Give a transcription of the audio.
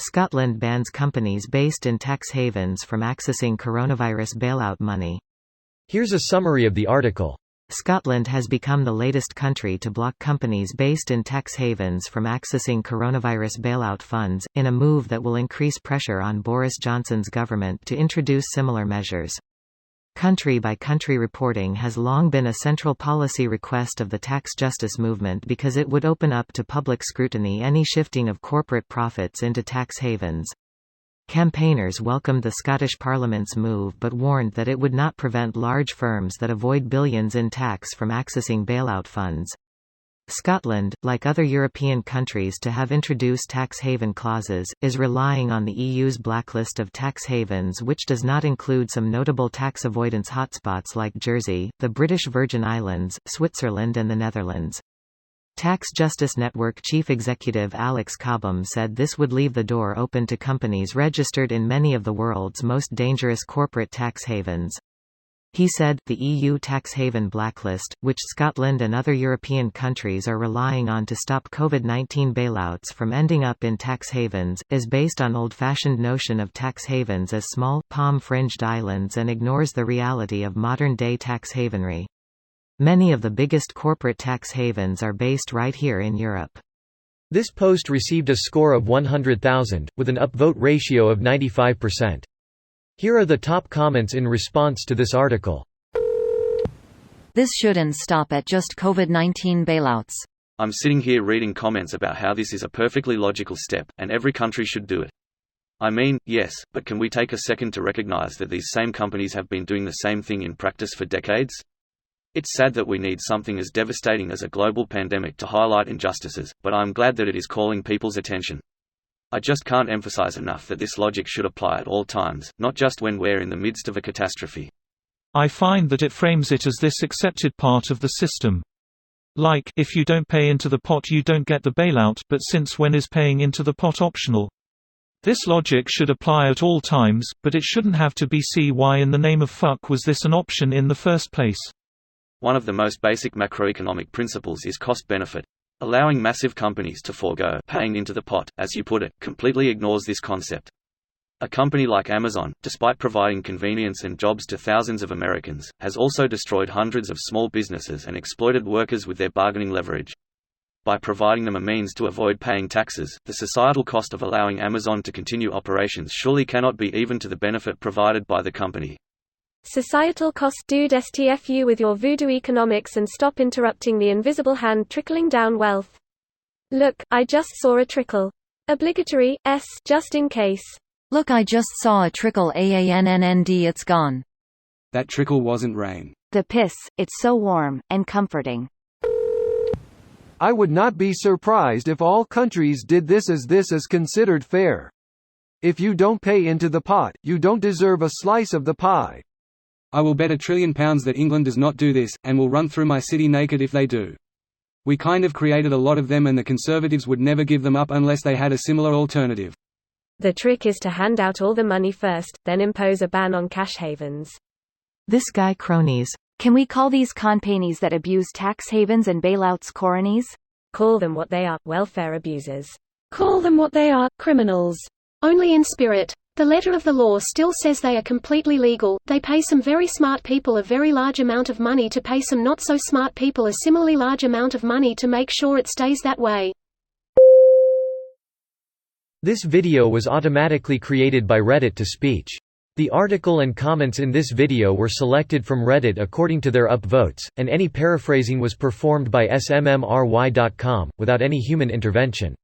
Scotland bans companies based in tax havens from accessing coronavirus bailout money. Here's a summary of the article. Scotland has become the latest country to block companies based in tax havens from accessing coronavirus bailout funds, in a move that will increase pressure on Boris Johnson's government to introduce similar measures. Country-by-country reporting has long been a central policy request of the tax justice movement because it would open up to public scrutiny any shifting of corporate profits into tax havens. Campaigners welcomed the Scottish Parliament's move but warned that it would not prevent large firms that avoid billions in tax from accessing bailout funds. Scotland, like other European countries to have introduced tax haven clauses, is relying on the EU's blacklist of tax havens, which does not include some notable tax avoidance hotspots like Jersey, the British Virgin Islands, Switzerland and the Netherlands. Tax Justice Network chief executive Alex Cobham said this would leave the door open to companies registered in many of the world's most dangerous corporate tax havens. He said, the EU tax haven blacklist, which Scotland and other European countries are relying on to stop COVID-19 bailouts from ending up in tax havens, is based on old-fashioned notion of tax havens as small, palm-fringed islands and ignores the reality of modern-day tax havenry. Many of the biggest corporate tax havens are based right here in Europe. This post received a score of 100,000, with an upvote ratio of 95%. Here are the top comments in response to this article. This shouldn't stop at just COVID-19 bailouts. I'm sitting here reading comments about how this is a perfectly logical step, and every country should do it. I mean, yes, but can we take a second to recognize that these same companies have been doing the same thing in practice for decades? It's sad that we need something as devastating as a global pandemic to highlight injustices, but I'm glad that it is calling people's attention. I just can't emphasize enough that this logic should apply at all times, not just when we're in the midst of a catastrophe. I find that it frames it as this accepted part of the system. Like, if you don't pay into the pot you don't get the bailout, but since when is paying into the pot optional? This logic should apply at all times, but it shouldn't have to be. See why in the name of fuck was this an option in the first place? One of the most basic macroeconomic principles is cost-benefit. Allowing massive companies to forego paying into the pot, as you put it, completely ignores this concept. A company like Amazon, despite providing convenience and jobs to thousands of Americans, has also destroyed hundreds of small businesses and exploited workers with their bargaining leverage. By providing them a means to avoid paying taxes, the societal cost of allowing Amazon to continue operations surely cannot be even to the benefit provided by the company. Societal cost. Dude, STFU with your voodoo economics and stop interrupting the invisible hand trickling down wealth. Look, I just saw a trickle. Obligatory, S, just in case. Look, I just saw a trickle. AANNND. It's gone. That trickle wasn't rain. The piss, it's so warm and comforting. I would not be surprised if all countries did this is considered fair. If you don't pay into the pot, you don't deserve a slice of the pie. I will bet £1 trillion that England does not do this, and will run through my city naked if they do. We kind of created a lot of them and the Conservatives would never give them up unless they had a similar alternative. The trick is to hand out all the money first, then impose a ban on cash havens. This guy cronies. Can we call these companies that abuse tax havens and bailouts cronies? Call them what they are, welfare abusers. Call them what they are, criminals. Only in spirit. The letter of the law still says they are completely legal. They pay some very smart people a very large amount of money to pay some not so smart people a similarly large amount of money to make sure it stays that way. This video was automatically created by Reddit to speech. The article and comments in this video were selected from Reddit according to their upvotes, and any paraphrasing was performed by smmry.com, without any human intervention.